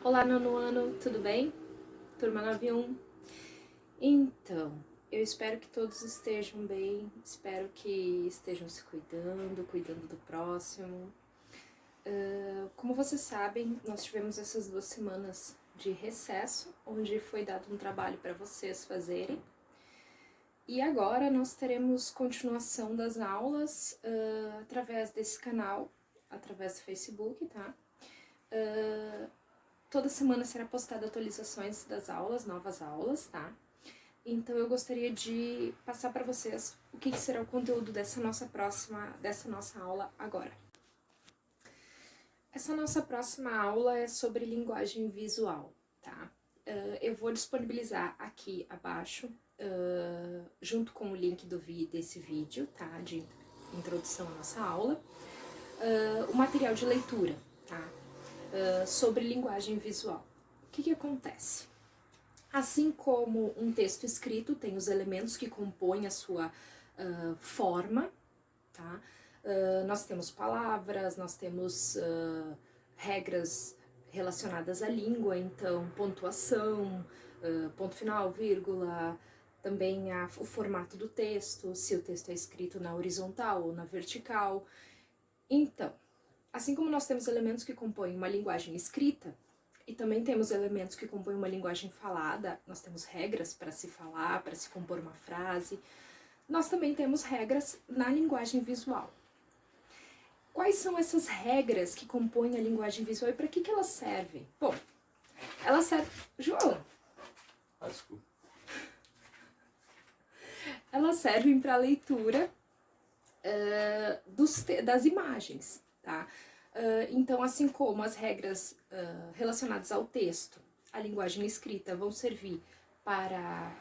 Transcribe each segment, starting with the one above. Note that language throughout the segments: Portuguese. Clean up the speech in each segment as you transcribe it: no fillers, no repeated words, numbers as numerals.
Olá, nono ano, tudo bem? Turma 91? Então, eu espero que todos estejam bem, espero que estejam se cuidando do próximo. Como vocês sabem, nós tivemos essas 2 semanas de recesso, onde foi dado um trabalho para vocês fazerem. E agora nós teremos continuação das aulas através desse canal, através do Facebook, tá? Toda semana será postada atualizações das aulas, novas aulas, tá? Então eu gostaria de passar para vocês o que será o conteúdo dessa nossa aula agora. Essa nossa próxima aula é sobre linguagem visual, tá? Eu vou disponibilizar aqui abaixo, junto com o link desse vídeo, tá? De introdução à nossa aula, o material de leitura, tá? Sobre linguagem visual. O que acontece? Assim como um texto escrito tem os elementos que compõem a sua forma, tá? Nós temos palavras, nós temos regras relacionadas à língua, então pontuação, ponto final, vírgula, também o formato do texto, se o texto é escrito na horizontal ou na vertical. Então, assim como nós temos elementos que compõem uma linguagem escrita, e também temos elementos que compõem uma linguagem falada, nós temos regras para se falar, para se compor uma frase, nós também temos regras na linguagem visual. Quais são essas regras que compõem a linguagem visual e para que elas servem? Bom, elas servem... João! Desculpa. Elas servem para a leitura das imagens, tá? Então, assim como as regras relacionadas ao texto, a linguagem escrita vão servir para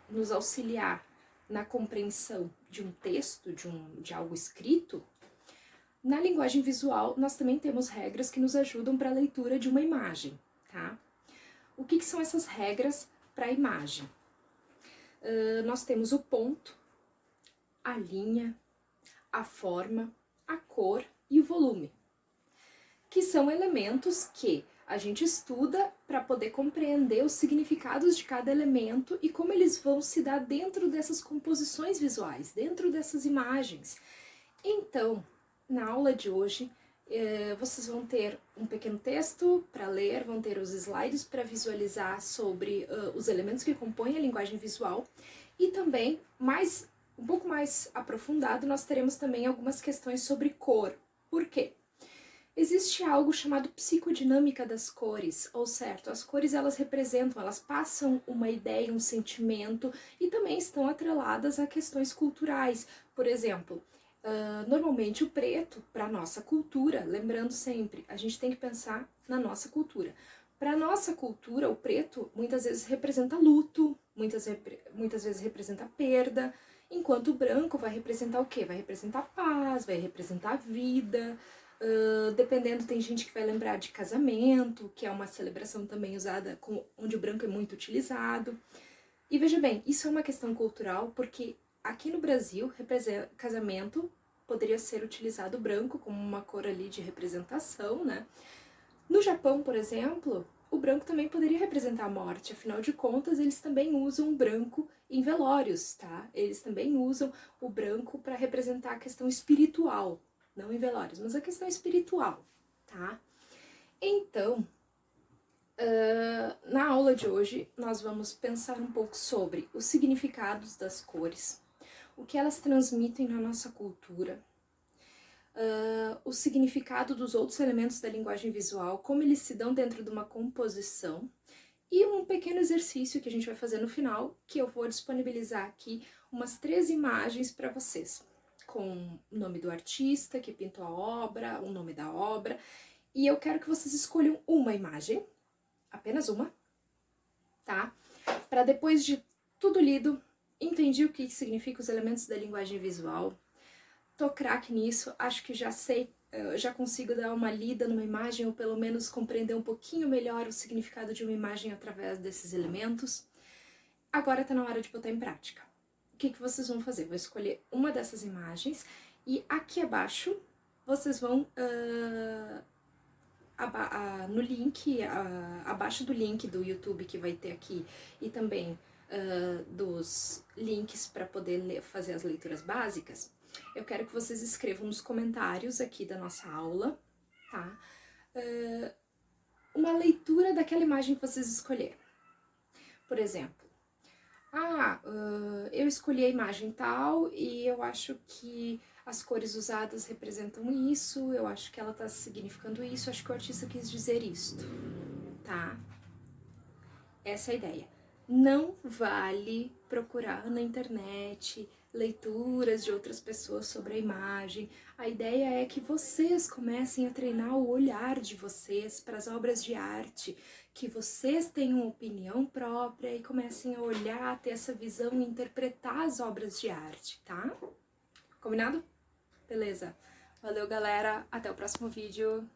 nos auxiliar na compreensão de um texto, de algo escrito, na linguagem visual nós também temos regras que nos ajudam para a leitura de uma imagem, tá? O que são essas regras para a imagem? Nós temos o ponto, a linha, a forma, a cor e o volume, que são elementos que a gente estuda para poder compreender os significados de cada elemento e como eles vão se dar dentro dessas composições visuais, dentro dessas imagens. Então, na aula de hoje, vocês vão ter um pequeno texto para ler, vão ter os slides para visualizar sobre os elementos que compõem a linguagem visual e também, um pouco mais aprofundado, nós teremos também algumas questões sobre cor. Por quê? Existe algo chamado psicodinâmica das cores, ou certo, as cores elas representam, elas passam uma ideia, um sentimento e também estão atreladas a questões culturais. Por exemplo, normalmente o preto, para a nossa cultura, lembrando sempre, a gente tem que pensar na nossa cultura. Para a nossa cultura, o preto muitas vezes representa luto, muitas vezes representa perda, enquanto o branco vai representar o quê? Vai representar paz, vai representar vida. Dependendo, tem gente que vai lembrar de casamento, que é uma celebração também usada, onde o branco é muito utilizado. E veja bem, isso é uma questão cultural, porque aqui no Brasil, casamento poderia ser utilizado branco como uma cor ali de representação, né? No Japão, por exemplo, o branco também poderia representar a morte, afinal de contas, eles também usam o branco em velórios, tá? Eles também usam o branco para representar a questão espiritual, não em velórios, mas a questão espiritual, tá? Então, na aula de hoje, nós vamos pensar um pouco sobre os significados das cores, o que elas transmitem na nossa cultura, o significado dos outros elementos da linguagem visual, como eles se dão dentro de uma composição, e um pequeno exercício que a gente vai fazer no final, que eu vou disponibilizar aqui umas 3 imagens para vocês, com o nome do artista que pintou a obra, o nome da obra, e eu quero que vocês escolham uma imagem, apenas uma, tá? Para depois de tudo lido, entendi o que significa os elementos da linguagem visual, tô craque nisso, acho que já sei, já consigo dar uma lida numa imagem ou pelo menos compreender um pouquinho melhor o significado de uma imagem através desses elementos. Agora tá na hora de botar em prática. O que vocês vão fazer? Vou escolher uma dessas imagens e aqui abaixo vocês vão no link, abaixo do link do YouTube que vai ter aqui e também dos links para poder fazer as leituras básicas, eu quero que vocês escrevam nos comentários aqui da nossa aula, tá? Uma leitura daquela imagem que vocês escolheram. Por exemplo, eu escolhi a imagem tal e eu acho que as cores usadas representam isso, eu acho que ela tá significando isso, acho que o artista quis dizer isto, tá? Essa é a ideia. Não vale procurar na internet leituras de outras pessoas sobre a imagem. A ideia é que vocês comecem a treinar o olhar de vocês para as obras de arte, que vocês tenham opinião própria e comecem a olhar, a ter essa visão e interpretar as obras de arte, tá? Combinado? Beleza. Valeu, galera. Até o próximo vídeo.